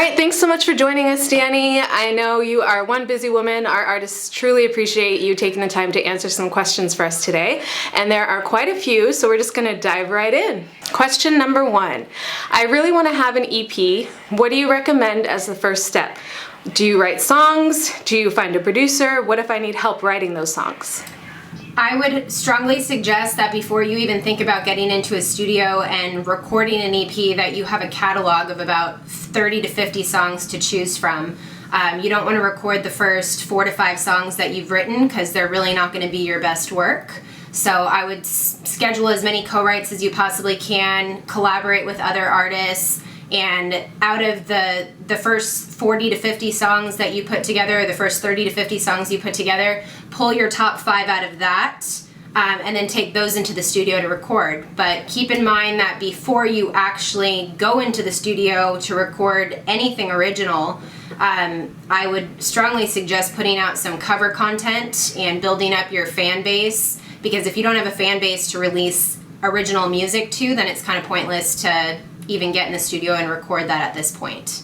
right, thanks so much for joining us, Dani. I know you are one busy woman. Our artists truly appreciate you taking the time to answer some questions for us today. And there are quite a few, so we're just gonna dive right in. Question number 1. I really wanna have an EP. What do you recommend as the first step? Do you write songs? Do you find a producer? What if I need help writing those songs? I would strongly suggest that before you even think about getting into a studio and recording an EP, that you have a catalog of about 30 to 50 songs to choose from. You don't want to record the first 4 to 5 songs that you've written because they're really not going to be your best work. So I would schedule as many co-writes as you possibly can, collaborate with other artists, and out of the first 40 to 50 songs that you put together, or the first 30 to 50 songs you put together, pull your top 5 out of that, and then take those into the studio to record. But keep in mind that before you actually go into the studio to record anything original, I would strongly suggest putting out some cover content and building up your fan base, because if you don't have a fan base to release original music to, then it's kind of pointless to even get in the studio and record that at this point.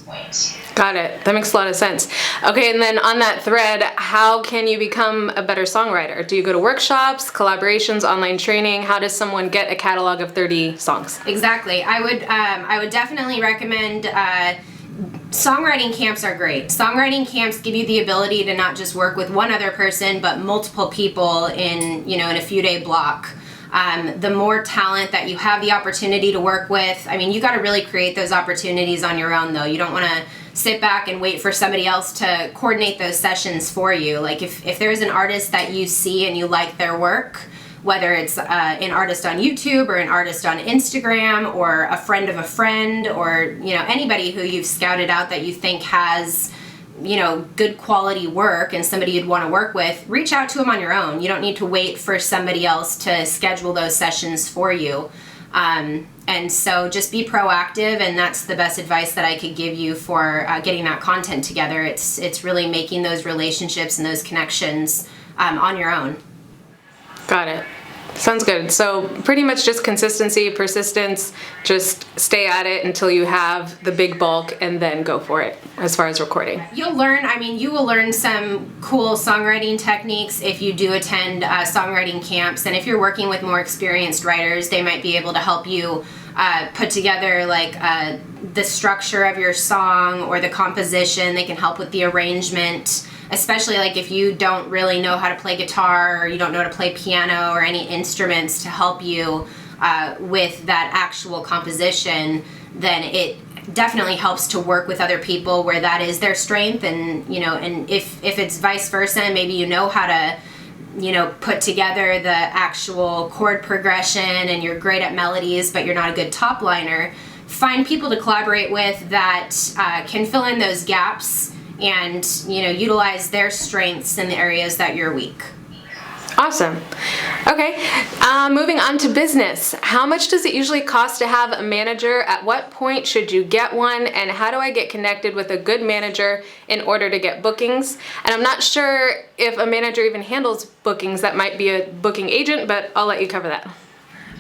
Got it. That makes a lot of sense. Okay, and then on that thread, how can you become a better songwriter? Do you go to workshops, collaborations, online training? How does someone get a catalog of 30 songs? Exactly. I would definitely recommend songwriting camps are great. Songwriting camps give you the ability to not just work with one other person, but multiple people in a few-day block. The more talent that you have the opportunity to work with, I mean, you got to really create those opportunities on your own, though. You don't want to sit back and wait for somebody else to coordinate those sessions for you. Like if there's an artist that you see and you like their work, whether it's an artist on YouTube or an artist on Instagram or a friend of a friend, or anybody who you've scouted out that you think has good quality work and somebody you'd want to work with, reach out to them on your own. You don't need to wait for somebody else to schedule those sessions for you. And so just be proactive, and that's the best advice that I could give you for getting that content together. It's really making those relationships and those connections on your own. Got it. Sounds good. So pretty much just consistency, persistence, just stay at it until you have the big bulk and then go for it as far as recording. You will learn some cool songwriting techniques if you do attend songwriting camps. And if you're working with more experienced writers, they might be able to help you put together the structure of your song or the composition. They can help with the arrangement. Especially if you don't really know how to play guitar, or you don't know how to play piano or any instruments to help you with that actual composition, then it definitely helps to work with other people where that is their strength. And and if it's vice versa, maybe you know how to put together the actual chord progression and you're great at melodies, but you're not a good top liner, find people to collaborate with that can fill in those gaps and utilize their strengths in the areas that you're weak. Awesome. Okay, moving on to business. How much does it usually cost to have a manager? At what point should you get one? And how do I get connected with a good manager in order to get bookings? And I'm not sure if a manager even handles bookings. That might be a booking agent, but I'll let you cover that.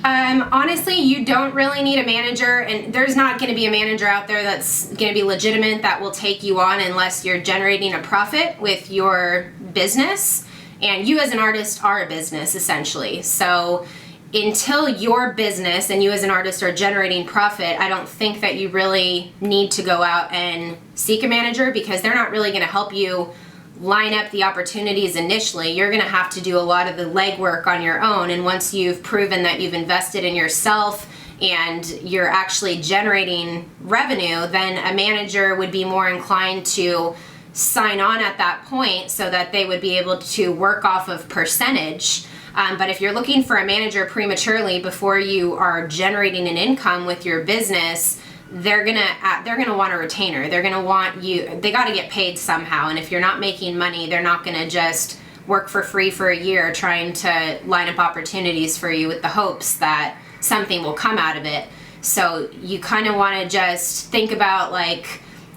Honestly, you don't really need a manager, and there's not going to be a manager out there that's going to be legitimate that will take you on unless you're generating a profit with your business. And you as an artist are a business, essentially. So until your business and you as an artist are generating profit, I don't think that you really need to go out and seek a manager, because they're not really going to help you line up the opportunities initially. You're going to have to do a lot of the legwork on your own, and once you've proven that you've invested in yourself and you're actually generating revenue, then a manager would be more inclined to sign on at that point so that they would be able to work off of percentage. But if you're looking for a manager prematurely before you are generating an income with your business, they're gonna want a retainer. They're gonna want you. They got to get paid somehow. And if you're not making money, they're not gonna just work for free for a year trying to line up opportunities for you with the hopes that something will come out of it. So you kind of want to just think about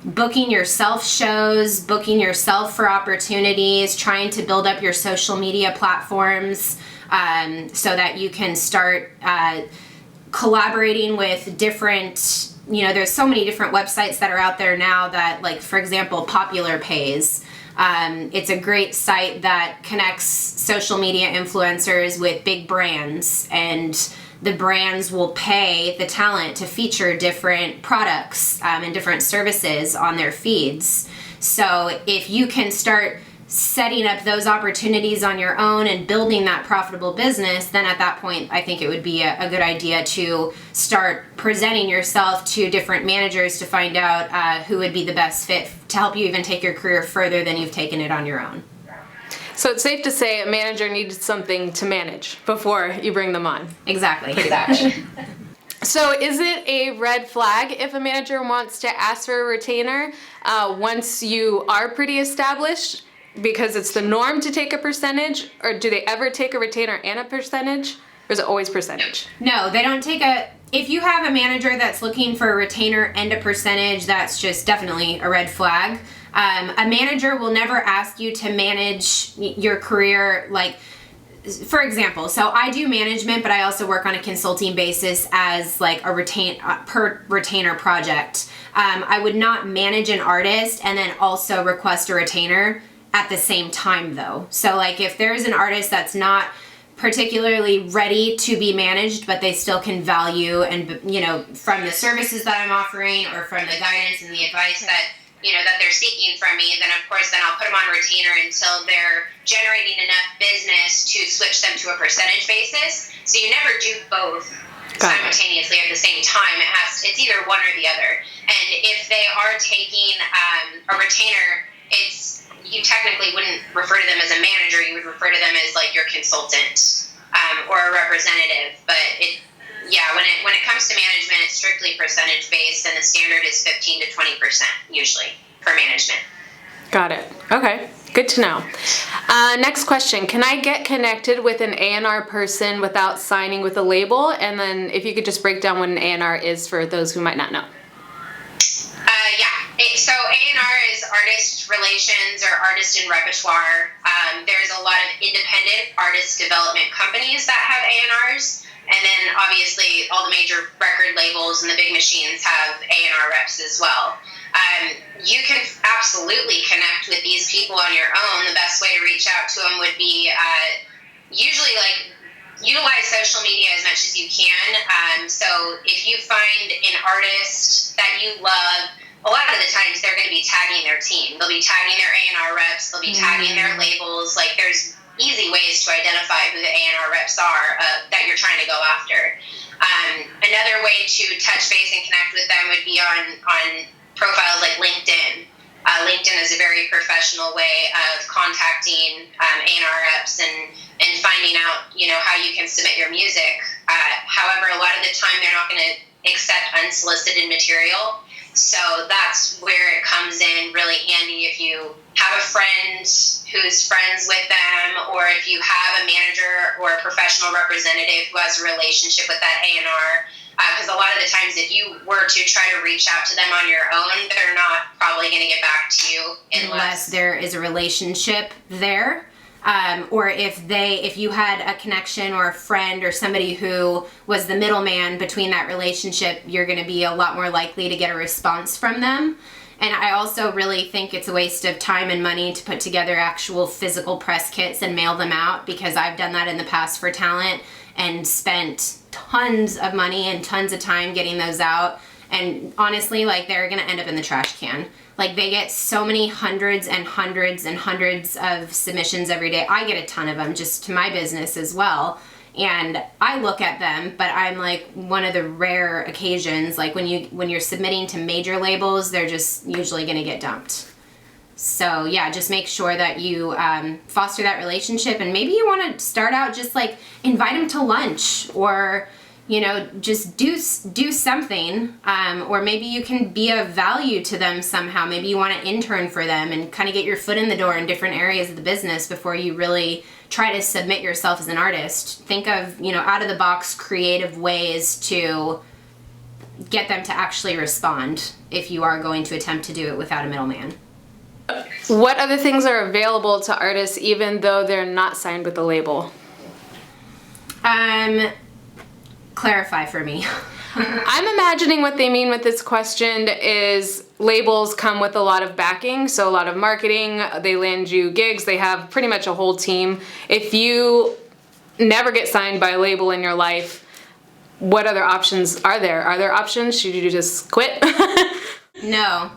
booking yourself shows, booking yourself for opportunities, trying to build up your social media platforms so that you can start collaborating with different there's so many different websites that are out there now that, like, for example, Popular Pays. It's a great site that connects social media influencers with big brands, and the brands will pay the talent to feature different products and different services on their feeds. So if you can start setting up those opportunities on your own and building that profitable business, then at that point, I think it would be a good idea to start presenting yourself to different managers to find out who would be the best fit to help you even take your career further than you've taken it on your own. So it's safe to say a manager needs something to manage before you bring them on. Exactly. So is it a red flag if a manager wants to ask for a retainer once you are pretty established, because it's the norm to take a percentage, or do they ever take a retainer and a percentage, or is it always percentage? No, they don't take if you have a manager that's looking for a retainer and a percentage, that's just definitely a red flag. A manager will never ask you to manage your career, like, for example, so I do management, but I also work on a consulting basis as like a per retainer project. I would not manage an artist and then also request a retainer at the same time, though. So like if there's an artist that's not particularly ready to be managed, but they still can value and, from the services that I'm offering or from the guidance and the advice that that they're seeking from me, then of course, then I'll put them on retainer until they're generating enough business to switch them to a percentage basis. So you never do both simultaneously at the same time. It's either one or the other. And if they are taking a retainer, you technically wouldn't refer to them as a manager. You would refer to them as like your consultant or a representative. But when it comes to management, it's strictly percentage based, and the standard is 15 to 20% usually for management. Got it. Okay, good to know. Next question: can I get connected with an A&R person without signing with a label? And then if you could just break down what an A&R is for those who might not know. So A&R is artist relations or artist and repertoire. There's a lot of independent artist development companies that have A&Rs. And then obviously all the major record labels and the big machines have A&R reps as well. You can absolutely connect with these people on your own. The best way to reach out to them would be usually like utilize social media as much as you can. So if you find an artist that you love, a lot of the times they're going to be tagging their team. They'll be tagging their A&R reps. They'll be tagging their labels. Like there's easy ways to identify who the A&R reps are that you're trying to go after. Another way to touch base and connect with them would be on profiles like LinkedIn. LinkedIn is a very professional way of contacting A&R reps and finding out, how you can submit your music. However, a lot of the time they're not going to accept unsolicited material. So that's where it comes in really handy if you have a friend who's friends with them, or if you have a manager or a professional representative who has a relationship with that A&R. Because a lot of the times if you were to try to reach out to them on your own, they're not probably going to get back to you unless there is a relationship there. Or if you had a connection or a friend or somebody who was the middleman between that relationship, you're going to be a lot more likely to get a response from them. And I also really think it's a waste of time and money to put together actual physical press kits and mail them out, because I've done that in the past for talent and spent tons of money and tons of time getting those out. And honestly, like, they're going to end up in the trash can. Like, they get so many hundreds and hundreds and hundreds of submissions every day. I get a ton of them just to my business as well. And I look at them, but I'm like one of the rare occasions, like when you're submitting to major labels, they're just usually going to get dumped. So yeah, just make sure that you foster that relationship, and maybe you want to start out just like invite them to lunch, or just do something, or maybe you can be of value to them somehow. Maybe you want to intern for them and kind of get your foot in the door in different areas of the business before you really try to submit yourself as an artist. Think of, out of the box creative ways to get them to actually respond if you are going to attempt to do it without a middleman. What other things are available to artists even though they're not signed with a label? Clarify for me. I'm imagining what they mean with this question is labels come with a lot of backing, so a lot of marketing, they land you gigs, they have pretty much a whole team. If you never get signed by a label in your life, what other options are there? Are there options? Should you just quit? No.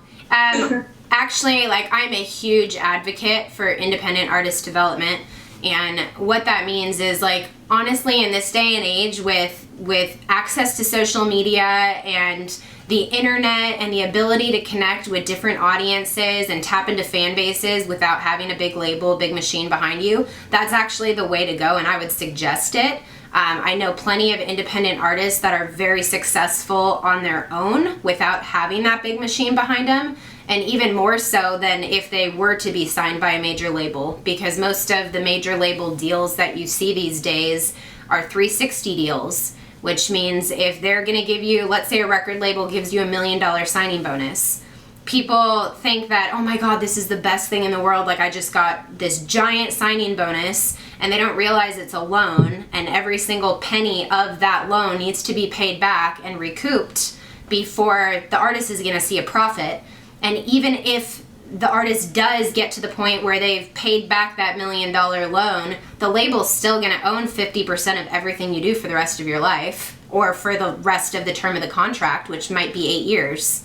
Actually, like, I'm a huge advocate for independent artist development. And what that means is, like, honestly, in this day and age with access to social media and the internet and the ability to connect with different audiences and tap into fan bases without having a big label, big machine behind you, that's actually the way to go, and I would suggest it. I know plenty of independent artists that are very successful on their own without having that big machine behind them, and even more so than if they were to be signed by a major label, because most of the major label deals that you see these days are 360 deals, which means if they're going to give you, let's say a record label gives you $1 million signing bonus, people think that, oh my God, this is the best thing in the world, like I just got this giant signing bonus, and they don't realize it's a loan, and every single penny of that loan needs to be paid back and recouped before the artist is going to see a profit. And even if the artist does get to the point where they've paid back that $1 million loan, the label's still going to own 50% of everything you do for the rest of your life, or for the rest of the term of the contract, which might be 8 years.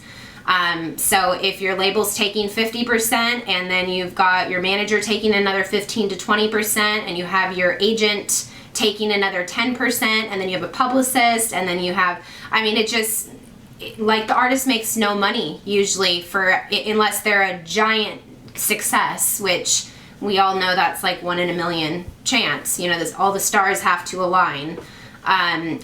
So if your label's taking 50%, and then you've got your manager taking another 15 to 20%, and you have your agent taking another 10%, and then you have a publicist, and then you have, I mean, it just, like, the artist makes no money usually unless they're a giant success, which we all know that's like 1 in a million chance. You know, all the stars have to align.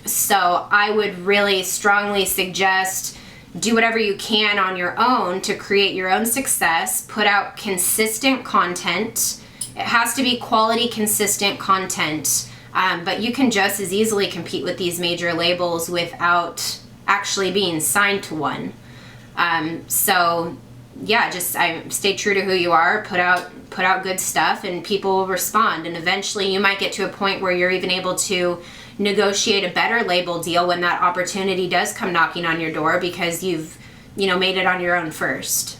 So I would really strongly suggest do whatever you can on your own to create your own success, put out consistent content. It has to be quality, consistent content, but you can just as easily compete with these major labels without actually being signed to one. So yeah, just stay true to who you are, put out good stuff, and people will respond, and eventually you might get to a point where you're even able to negotiate a better label deal when that opportunity does come knocking on your door, because you've made it on your own first.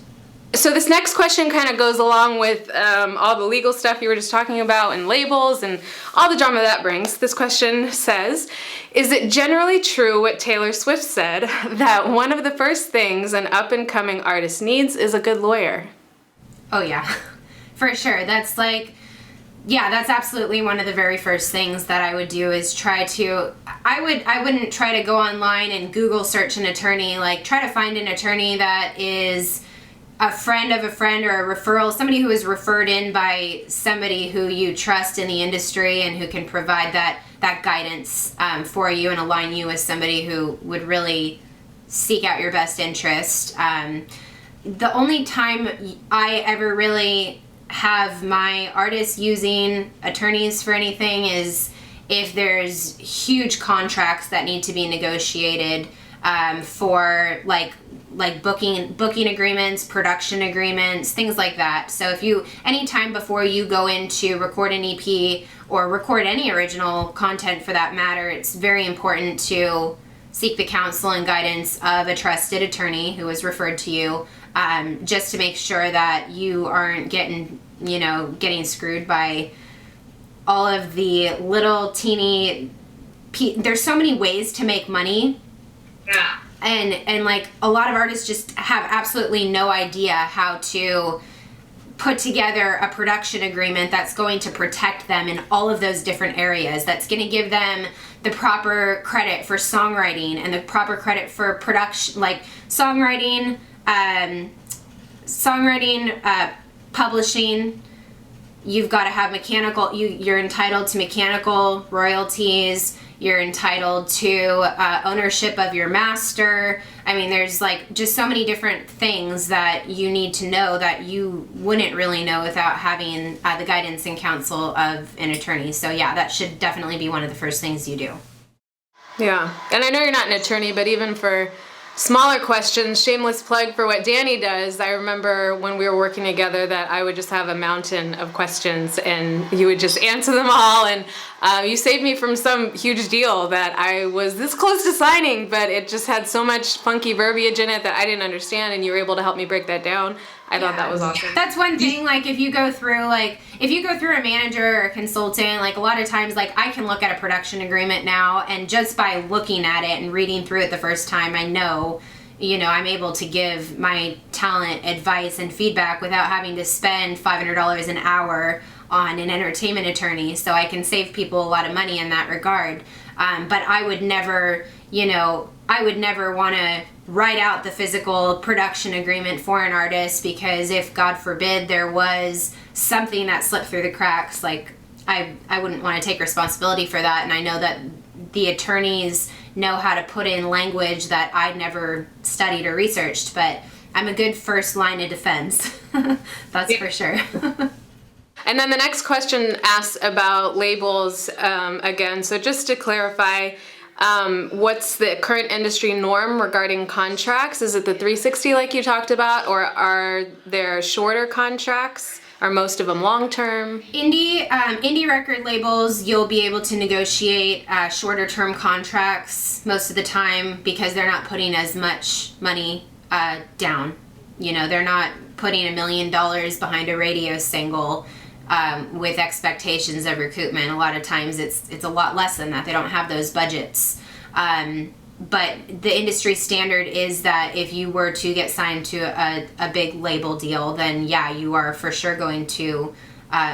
So this next question kind of goes along with all the legal stuff you were just talking about, and labels and all the drama that brings. This question says, is it generally true what Taylor Swift said, that one of the first things an up-and-coming artist needs is a good lawyer? Oh yeah, for sure. That's that's absolutely one of the very first things that I would do, is I wouldn't try to go online and Google search an attorney, like try to find an attorney that is a friend of a friend, or a referral, somebody who is referred in by somebody who you trust in the industry and who can provide that guidance for you and align you with somebody who would really seek out your best interest. The only time I ever really have my artists using attorneys for anything is if there's huge contracts that need to be negotiated for like booking agreements, production agreements, things like that. So anytime before you go in to record an EP or record any original content for that matter, it's very important to seek the counsel and guidance of a trusted attorney who is referred to you, just to make sure that you aren't getting screwed by all of the little teeny there's so many ways to make money. Yeah. And like, a lot of artists just have absolutely no idea how to put together a production agreement that's going to protect them in all of those different areas, that's going to give them the proper credit for songwriting and the proper credit for production, like songwriting, publishing. You've got to have you're entitled to mechanical royalties. You're entitled to ownership of your master. I mean, there's like just so many different things that you need to know that you wouldn't really know without having the guidance and counsel of an attorney. So yeah, that should definitely be one of the first things you do. Yeah, and I know you're not an attorney, but even for smaller questions, shameless plug for what Dani does. I remember when we were working together that I would just have a mountain of questions and you would just answer them all. And You saved me from some huge deal that I was this close to signing, but it just had so much funky verbiage in it that I didn't understand, and you were able to help me break that down. I thought that was awesome. That's one thing, like if you go through a manager or a consultant, like a lot of times, like I can look at a production agreement now, and just by looking at it and reading through it the first time, I know, I'm able to give my talent advice and feedback without having to spend $500 an hour on an entertainment attorney. So I can save people a lot of money in that regard. But I would never, want to write out the physical production agreement for an artist, because if, God forbid, there was something that slipped through the cracks, like I wouldn't want to take responsibility for that. And I know that the attorneys know how to put in language that I'd never studied or researched, but I'm a good first line of defense. That's for sure. And then the next question asks about labels again. So just to clarify, what's the current industry norm regarding contracts? Is it the 360 like you talked about, or are there shorter contracts? Are most of them long-term? Indie record labels, you'll be able to negotiate shorter term contracts most of the time, because they're not putting as much money down. They're not putting $1 million behind a radio single with expectations of recoupment. A lot of times it's a lot less than that. They don't have those budgets. But the industry standard is that if you were to get signed to a big label deal, then you are for sure going to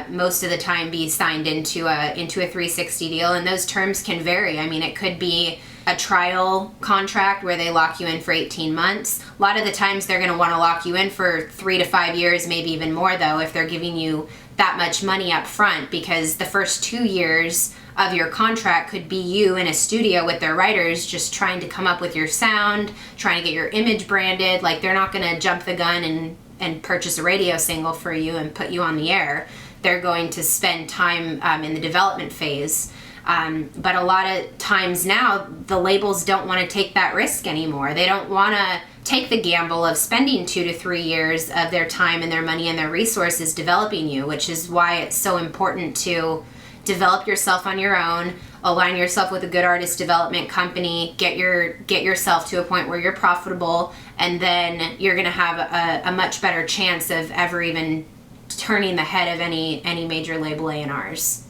most of the time be signed into a 360 deal, and those terms can vary. I mean, it could be a trial contract where they lock you in for 18 months. A lot of the times they're going to want to lock you in for 3 to 5 years, maybe even more though, if they're giving you that much money up front, because the first 2 years of your contract could be you in a studio with their writers just trying to come up with your sound, trying to get your image branded. Like, they're not going to jump the gun and purchase a radio single for you and put you on the air. They're going to spend time in the development phase. But a lot of times now, the labels don't want to take that risk anymore. They don't want to take the gamble of spending 2 to 3 years of their time and their money and their resources developing you, which is why it's so important to develop yourself on your own, align yourself with a good artist development company, get yourself to a point where you're profitable, and then you're going to have a much better chance of ever even turning the head of any major label A&Rs.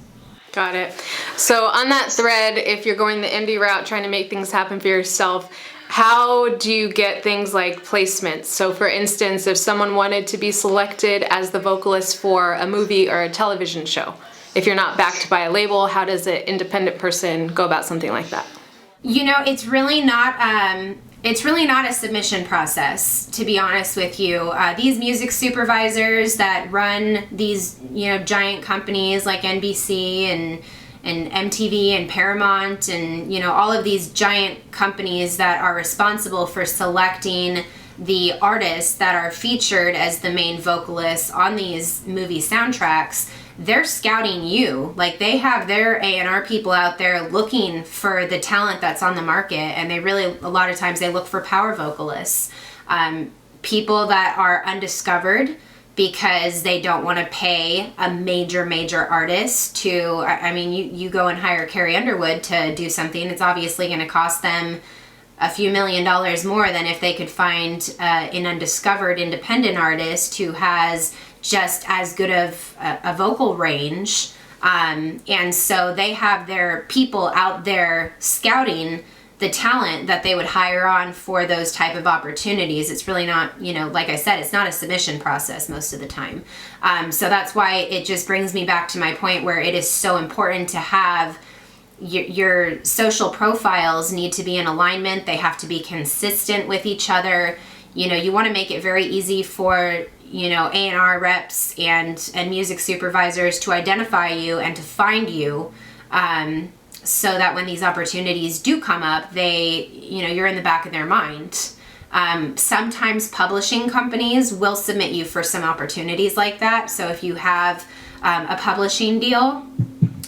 Got it. So on that thread, if you're going the indie route, trying to make things happen for yourself, how do you get things like placements? So for instance, if someone wanted to be selected as the vocalist for a movie or a television show, if you're not backed by a label, how does an independent person go about something like that? It's really not a submission process, to be honest with you. These music supervisors that run these, giant companies like NBC and MTV and Paramount and, all of these giant companies that are responsible for selecting the artists that are featured as the main vocalists on these movie soundtracks, they're scouting you. Like, they have their A&R people out there looking for the talent that's on the market, and they really, a lot of times, they look for power vocalists. People that are undiscovered because they don't want to pay a major artist to, you go and hire Carrie Underwood to do something, it's obviously going to cost them a few $1 million more than if they could find an undiscovered independent artist who has just as good of a vocal range. And so they have their people out there scouting the talent that they would hire on for those type of opportunities. It's really not, like I said, it's not a submission process most of the time. So that's why it just brings me back to my point where it is so important to have your social profiles need to be in alignment. They have to be consistent with each other. You want to make it very easy for A&R reps and music supervisors to identify you and to find you, so that when these opportunities do come up, you're in the back of their mind. Sometimes publishing companies will submit you for some opportunities like that. So if you have a publishing deal,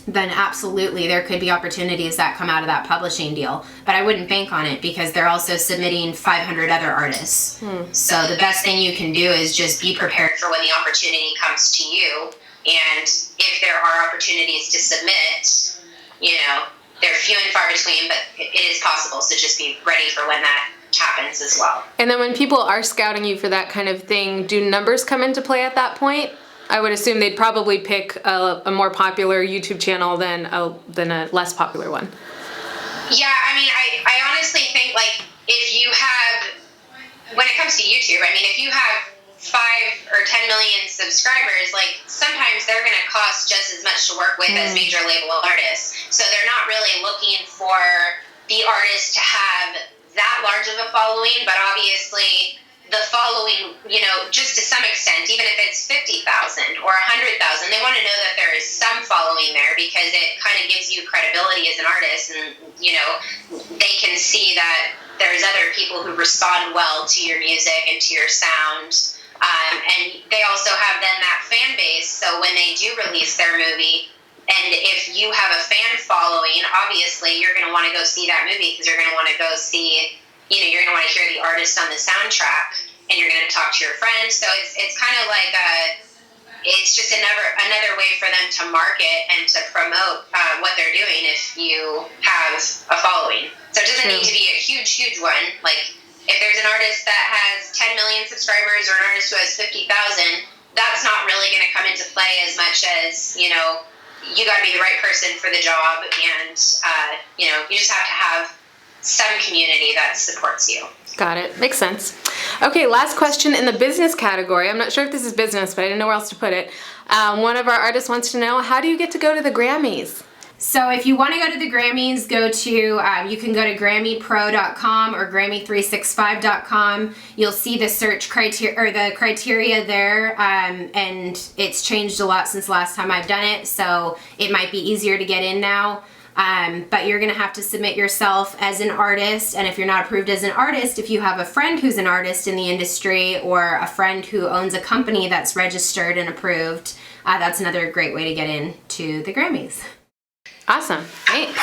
then absolutely there could be opportunities that come out of that publishing deal. But I wouldn't bank on it, because they're also submitting 500 other artists. So the best thing you can do is just be prepared for when the opportunity comes to you. And if there are opportunities to submit, they're few and far between, but it is possible. So just be ready for when that happens as well. And then when people are scouting you for that kind of thing, do numbers come into play at that point? I would assume they'd probably pick a more popular YouTube channel than a less popular one. Yeah, I mean, I honestly think, like, if you have, when it comes to YouTube, I mean, if you have 5 or 10 million subscribers, like, sometimes they're going to cost just as much to work with as major label artists. So they're not really looking for the artist to have that large of a following, but obviously the following, just to some extent, even if it's 50,000 or 100,000, they want to know that there is some following there, because it kind of gives you credibility as an artist, and, they can see that there's other people who respond well to your music and to your sound. And they also have then that fan base, so when they do release their movie, and if you have a fan following, obviously you're going to want to go see that movie, because you're going to want to go see, you're going to want to hear the artist on the soundtrack, and you're going to talk to your friends. So it's kind of like it's just another way for them to market and to promote what they're doing if you have a following. So it doesn't need to be a huge one. Like, if there's an artist that has 10 million subscribers or an artist who has 50,000, that's not really going to come into play as much as, you got to be the right person for the job, and, you just have to have some community that supports you. Got it. Makes sense. Okay, last question in the business category. I'm not sure if this is business, but I didn't know where else to put it. One of our artists wants to know, how do you get to go to the Grammys? So if you want to go to the Grammys, you can go to GrammyPro.com or Grammy365.com. You'll see the search criteria, or the criteria there, and it's changed a lot since last time I've done it, so it might be easier to get in now. But you're going to have to submit yourself as an artist, and if you're not approved as an artist, if you have a friend who's an artist in the industry, or a friend who owns a company that's registered and approved, that's another great way to get into the Grammys. Awesome. Thanks.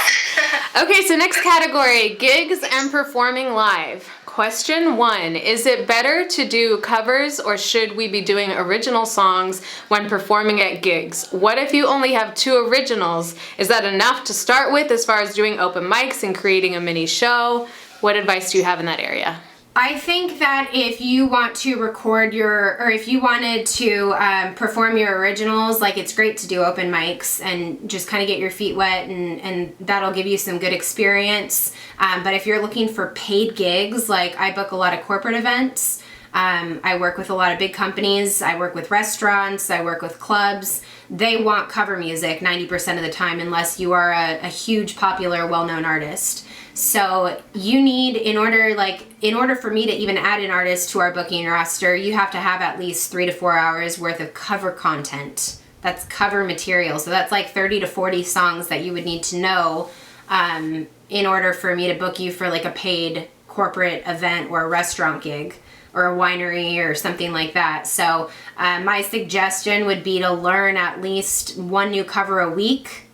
Okay, so next category, gigs and performing live. Question 1, is it better to do covers, or should we be doing original songs when performing at gigs? What if you only have 2 originals? Is that enough to start with as far as doing open mics and creating a mini show? What advice do you have in that area? I think that if you want to record if you wanted to perform your originals, like, it's great to do open mics and just kind of get your feet wet, and that'll give you some good experience. But if you're looking for paid gigs, like, I book a lot of corporate events. I work with a lot of big companies. I work with restaurants. I work with clubs. They want cover music 90% of the time, unless you are a huge, popular, well-known artist. So you need, in order for me to even add an artist to our booking roster, you have to have at least 3 to 4 hours worth of cover content. That's cover material. So that's like 30 to 40 songs that you would need to know in order for me to book you for, like, a paid corporate event or a restaurant gig or a winery or something like that. So my suggestion would be to learn at least 1 new cover a week.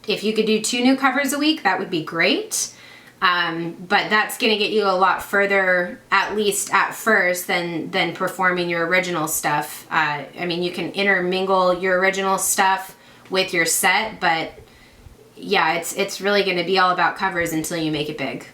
If you could do 2 new covers a week, that would be great. But that's going to get you a lot further, at least at first, than performing your original stuff. I mean, you can intermingle your original stuff with your set, but yeah, it's really going to be all about covers until you make it big.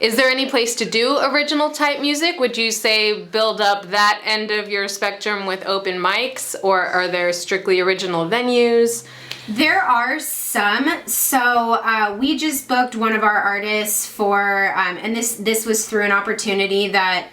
Is there any place to do original type music? Would you say build up that end of your spectrum with open mics, or are there strictly original venues? There are some. So we just booked one of our artists for, and this was through an opportunity that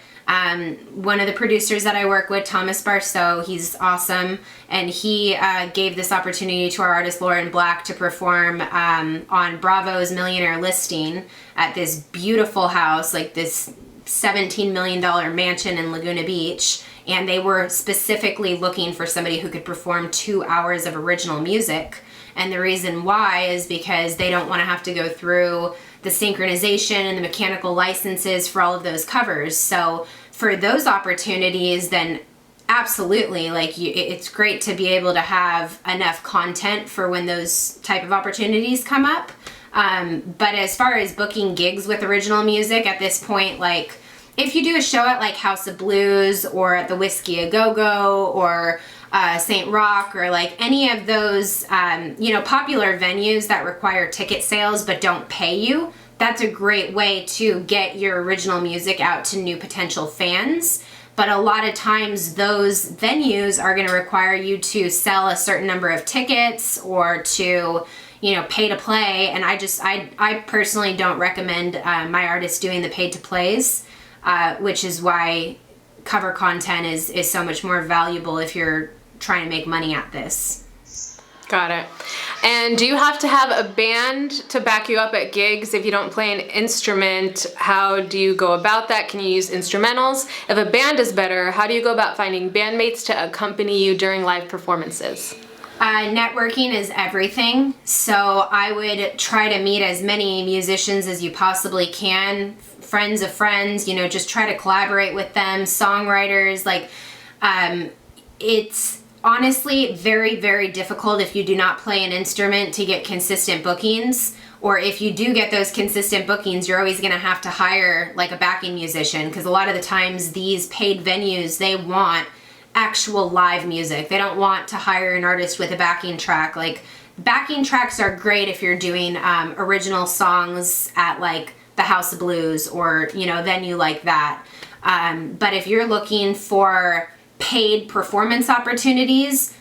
one of the producers that I work with, Thomas Barceau, he's awesome, and he gave this opportunity to our artist Lauren Black to perform on Bravo's Millionaire Listing at this beautiful house, like this $17 million mansion in Laguna Beach. And they were specifically looking for somebody who could perform 2 hours of original music. And the reason why is because they don't want to have to go through the synchronization and the mechanical licenses for all of those covers. So for those opportunities, then absolutely, like, it's great to be able to have enough content for when those type of opportunities come up. But as far as booking gigs with original music at this point, like, if you do a show at like House of Blues or at the Whiskey A Go Go or St. Rock or like any of those, popular venues that require ticket sales but don't pay you, that's a great way to get your original music out to new potential fans. But a lot of times those venues are going to require you to sell a certain number of tickets or to, pay to play. And I personally don't recommend my artists doing the paid to plays, which is why cover content is so much more valuable if you're trying to make money at this. Got it. And do you have to have a band to back you up at gigs if you don't play an instrument? How do you go about that? Can you use instrumentals? If a band is better, how do you go about finding bandmates to accompany you during live performances? Networking is everything. So I would try to meet as many musicians as you possibly can, friends of friends, just try to collaborate with them, songwriters, it's honestly very, very difficult if you do not play an instrument to get consistent bookings, or if you do get those consistent bookings, you're always going to have to hire like a backing musician, because a lot of the times these paid venues, they want actual live music. They don't want to hire an artist with a backing track. Like, backing tracks are great if you're doing original songs at like the House of Blues or venue like that, but if you're looking for paid performance opportunities,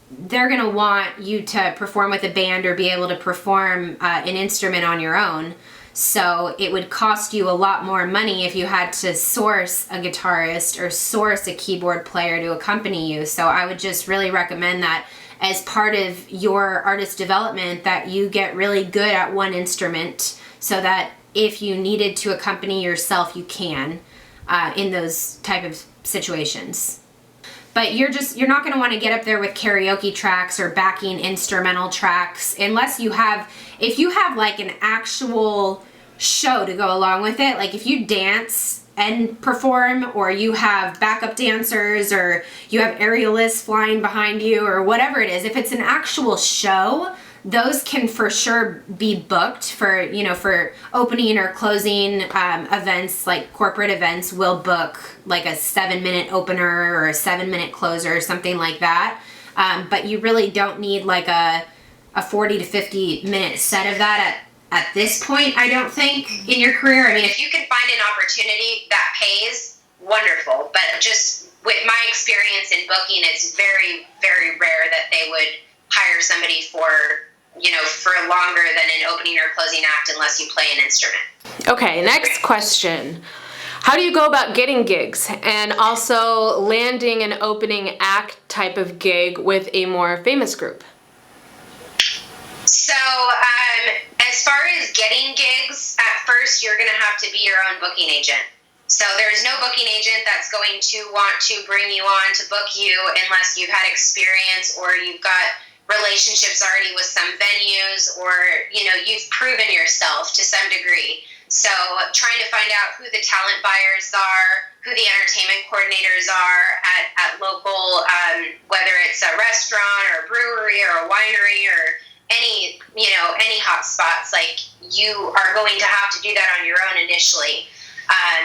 they're going to want you to perform with a band or be able to perform an instrument on your own. So it would cost you a lot more money if you had to source a guitarist or source a keyboard player to accompany you. So I would just really recommend that as part of your artist development, that you get really good at one instrument so that if you needed to accompany yourself, you can in those type of situations. But you're not going to want to get up there with karaoke tracks or backing instrumental tracks unless if you have like an actual show to go along with it. Like if you dance and perform, or you have backup dancers, or you have aerialists flying behind you, or whatever it is, if it's an actual show, those can for sure be booked for opening or closing events. Like corporate events will book like a 7-minute opener or a 7-minute closer or something like that. But you really don't need like a 40 to 50 minute set of that at this point, I don't think, in your career. I mean, If you can find an opportunity that pays, wonderful. But just with my experience in booking, it's very, very rare that they would hire somebody for longer than an opening or closing act unless you play an instrument. Okay, next question. How do you go about getting gigs and also landing an opening act type of gig with a more famous group? So, as far as getting gigs, at first you're going to have to be your own booking agent. So there's no booking agent that's going to want to bring you on to book you unless you've had experience or you've got relationships already with some venues, or you've proven yourself to some degree. So trying to find out who the talent buyers are, who the entertainment coordinators are at local, whether it's a restaurant or a brewery or a winery or any hot spots, like you are going to have to do that on your own initially.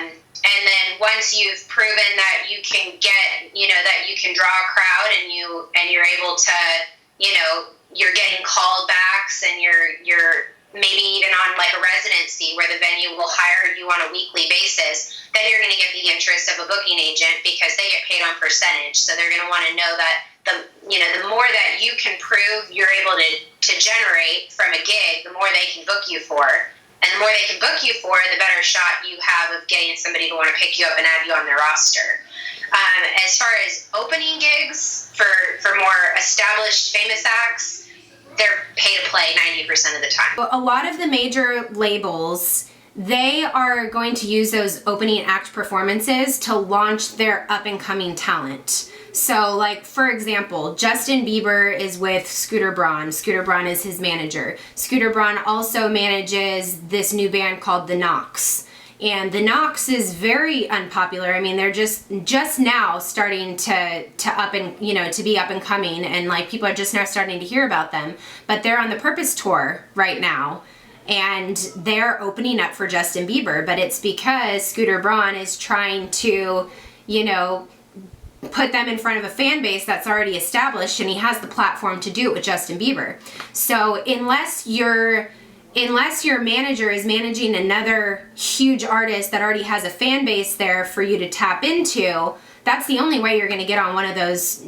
And then once you've proven that you can get, that you can draw a crowd and you're able to, you're getting callbacks and you're maybe even on like a residency where the venue will hire you on a weekly basis, then you're going to get the interest of a booking agent because they get paid on percentage. So they're going to want to know that the more that you can prove you're able to generate from a gig, the more they can book you for. And the more they can book you for, the better shot you have of getting somebody to want to pick you up and add you on their roster. As far as opening gigs for more established, famous acts, they're pay to play 90% of the time. A lot of the major labels, they are going to use those opening act performances to launch their up-and-coming talent. So, like, for example, Justin Bieber is with Scooter Braun. Scooter Braun is his manager. Scooter Braun also manages this new band called The Knocks. And The Knocks is very unpopular. I mean, they're just now starting to up and, to be up and coming, and like people are just now starting to hear about them. But they're on the Purpose tour right now. and they're opening up for Justin Bieber, but it's because Scooter Braun is trying to, put them in front of a fan base that's already established, and he has the platform to do it with Justin Bieber. So unless your manager is managing another huge artist that already has a fan base there for you to tap into, that's the only way you're going to get on one of those,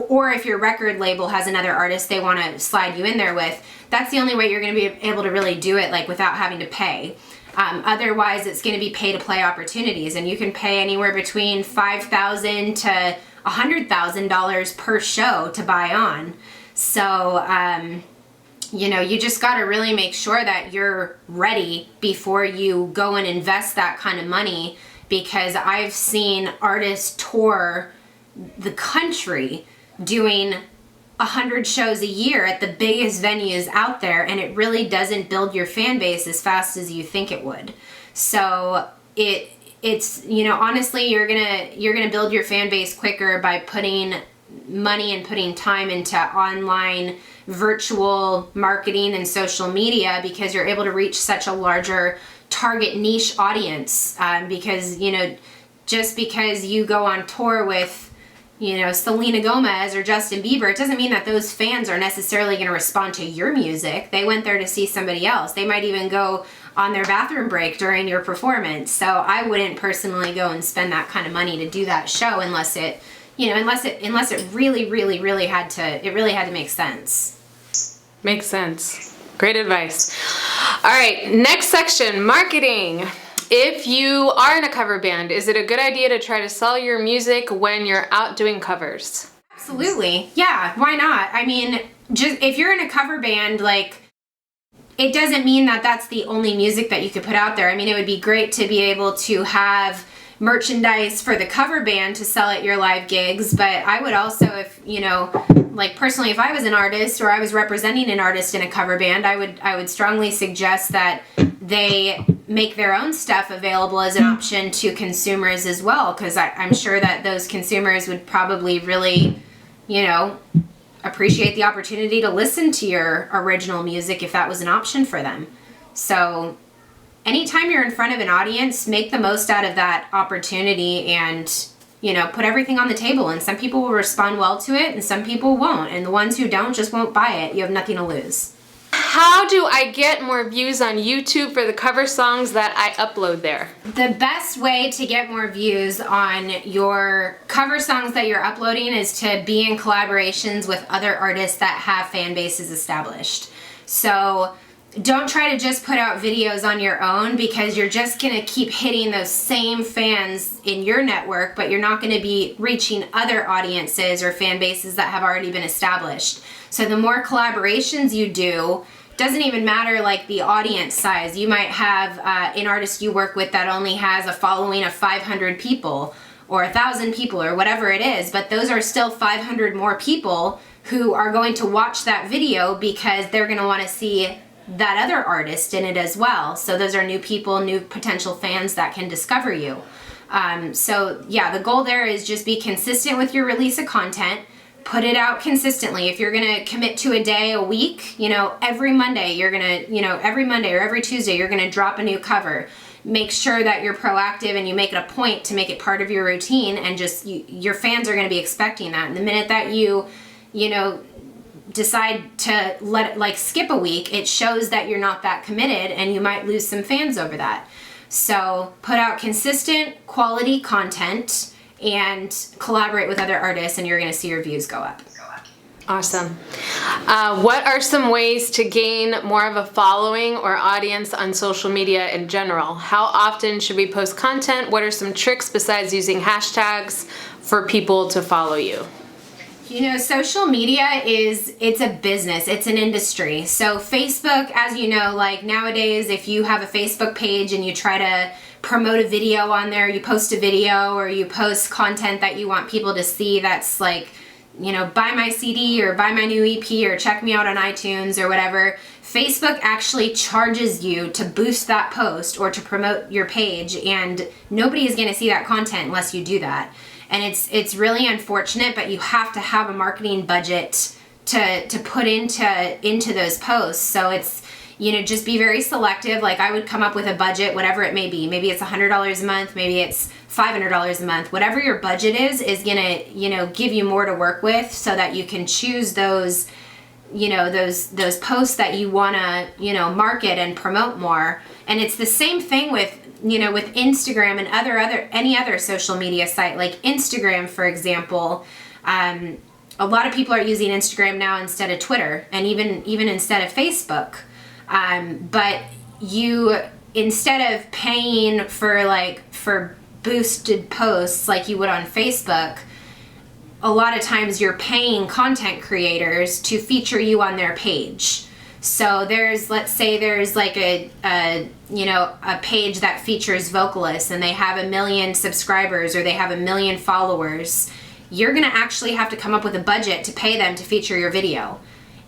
or if your record label has another artist they want to slide you in there with, that's the only way you're going to be able to really do it, like, without having to pay. Otherwise, it's going to be pay-to-play opportunities, and you can pay anywhere between $5,000 to $100,000 per show to buy on. So, you just got to really make sure that you're ready before you go and invest that kind of money, because I've seen artists tour the country doing 100 shows a year at the biggest venues out there, and it really doesn't build your fan base as fast as you think it would. So it's honestly, you're gonna build your fan base quicker by putting money and putting time into online virtual marketing and social media, because you're able to reach such a larger target niche audience. Because just because you go on tour with Selena Gomez or Justin Bieber, it doesn't mean that those fans are necessarily going to respond to your music. They went there to see somebody else. They might even go on their bathroom break during your performance. So I wouldn't personally go and spend that kind of money to do that show unless it really, really, really had to make sense. Makes sense. Great advice. All right, next section, marketing. If you are in a cover band, is it a good idea to try to sell your music when you're out doing covers? Absolutely. Yeah, why not? I mean, just if you're in a cover band, like, it doesn't mean that that's the only music that you could put out there. I mean, it would be great to be able to have merchandise for the cover band to sell at your live gigs, but I would also, personally, if I was an artist or I was representing an artist in a cover band, I would strongly suggest that they make their own stuff available as an option to consumers as well, because I'm sure that those consumers would probably really, appreciate the opportunity to listen to your original music if that was an option for them. So anytime you're in front of an audience, make the most out of that opportunity and, put everything on the table. And some people will respond well to it and some people won't. And the ones who don't just won't buy it. You have nothing to lose. How do I get more views on YouTube for the cover songs that I upload there? The best way to get more views on your cover songs that you're uploading is to be in collaborations with other artists that have fan bases established. So don't try to just put out videos on your own, because you're just going to keep hitting those same fans in your network, but you're not going to be reaching other audiences or fan bases that have already been established. So the more collaborations you do, doesn't even matter like the audience size. You might have an artist you work with that only has a following of 500 people or 1,000 people or whatever it is, but those are still 500 more people who are going to watch that video because they're going to want to see that other artist in it as well. So those are new people, new potential fans that can discover you. So yeah, the goal there is just be consistent with your release of content. Put it out consistently. If you're gonna commit to a day a week, every Monday you're gonna, every Monday or every Tuesday you're gonna drop a new cover. Make sure that you're proactive and you make it a point to make it part of your routine, and just your fans are gonna be expecting that. And the minute that you decide to let it skip a week, it shows that you're not that committed and you might lose some fans over that. So put out consistent quality content and collaborate with other artists, and you're going to see your views go up. Awesome. What are some ways to gain more of a following or audience on social media in general? How often should we post content? What are some tricks besides using hashtags for people to follow you? Social media it's a business, it's an industry. So Facebook, as you know, nowadays, if you have a Facebook page and you try to promote a video on there, you post a video or you post content that you want people to see that's buy my CD or buy my new EP or check me out on iTunes or whatever, Facebook actually charges you to boost that post or to promote your page, and nobody is going to see that content unless you do that. And it's really unfortunate, but you have to have a marketing budget to put into those posts. So just be very selective. Like I would come up with a budget, whatever it may be. Maybe it's $100 a month, maybe it's $500 a month. Whatever your budget is gonna, give you more to work with, so that you can choose those, those posts that you wanna, market and promote more. And it's the same thing with, with Instagram and any other social media site, like Instagram, for example. A lot of people are using Instagram now instead of Twitter, and even instead of Facebook. But you, instead of paying for boosted posts like you would on Facebook, a lot of times you're paying content creators to feature you on their page. So let's say there's like a page that features vocalists, and they have 1 million subscribers, or they have 1 million followers. You're gonna actually have to come up with a budget to pay them to feature your video.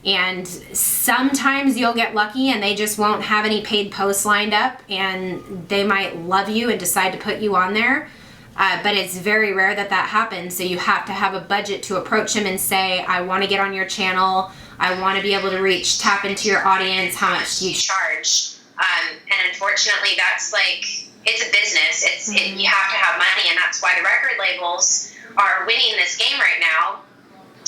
And sometimes you'll get lucky and they just won't have any paid posts lined up, and they might love you and decide to put you on there. But it's very rare that happens. So you have to have a budget to approach them and say, I want to get on your channel. I want to be able to tap into your audience. How much do you charge? And unfortunately, that's it's a business. You have to have money, and that's why the record labels are winning this game right now,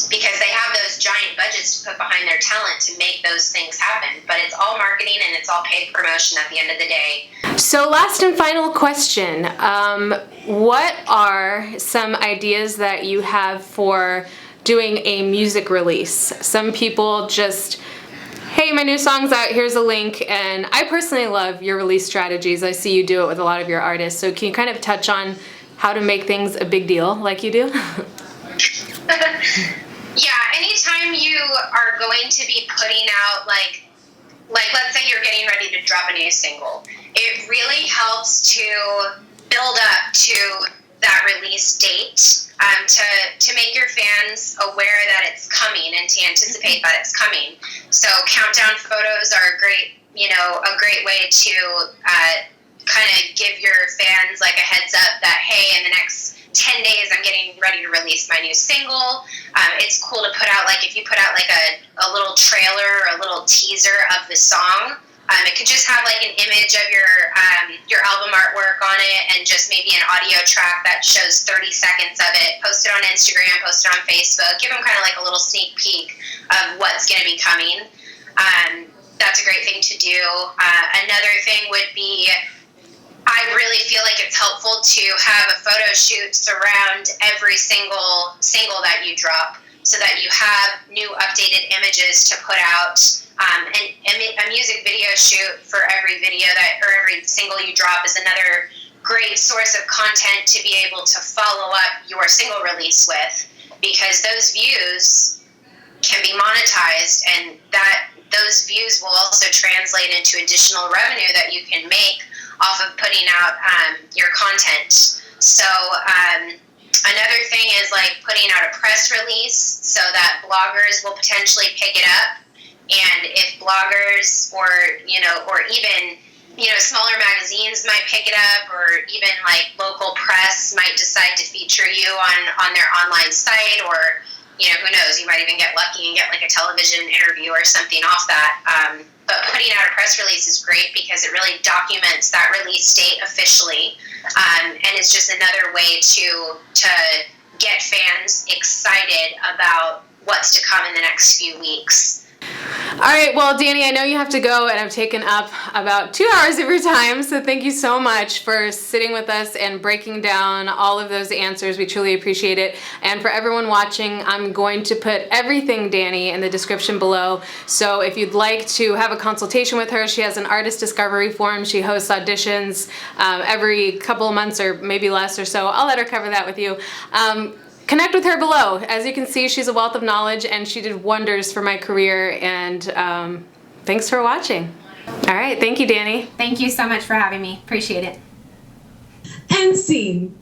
because they have those giant budgets to put behind their talent to make those things happen. But it's all marketing and it's all paid promotion at the end of the day. So last and final question. What are some ideas that you have for doing a music release? Some people just, hey, my new song's out, here's a link. And I personally love your release strategies. I see you do it with a lot of your artists. So can you kind of touch on how to make things a big deal like you do? Yeah, anytime you are going to be putting out, like let's say you're getting ready to drop a new single, it really helps to build up to that release date, to make your fans aware that it's coming and to anticipate that it's coming. So countdown photos are a great way to kind of give your fans like a heads up that, hey, in the next 10 days I'm getting ready to release my new single. It's cool to put out, if you put out a little trailer or a little teaser of the song. It could just have an image of your album artwork on it, and just maybe an audio track that shows 30 seconds of it. Post it on Instagram, post it on Facebook. Give them kind of a little sneak peek of what's going to be coming. That's a great thing to do. Another thing would be, I really feel like it's helpful to have a photo shoot surround every single that you drop, so that you have new updated images to put out. And a music video shoot for every every single you drop is another great source of content to be able to follow up your single release with, because those views can be monetized, and those views will also translate into additional revenue that you can make off of putting out your content. So another thing is putting out a press release, so that bloggers will potentially pick it up. And if bloggers or even smaller magazines might pick it up, or even local press might decide to feature you on their online site, or who knows, you might even get lucky and get a television interview or something off that. But putting out a press release is great because it really documents that release date officially, and it's just another way to get fans excited about what's to come in the next few weeks. All right, well, Dani, I know you have to go, and I've taken up about 2 hours of your time, so thank you so much for sitting with us and breaking down all of those answers. We truly appreciate it. And for everyone watching, I'm going to put everything Dani in the description below. So if you'd like to have a consultation with her, she has an artist discovery forum. She hosts auditions every couple of months, or maybe less or so. I'll let her cover that with you. Connect with her below. As you can see, she's a wealth of knowledge, and she did wonders for my career, and thanks for watching. All right, thank you, Dani. Thank you so much for having me. Appreciate it. And scene.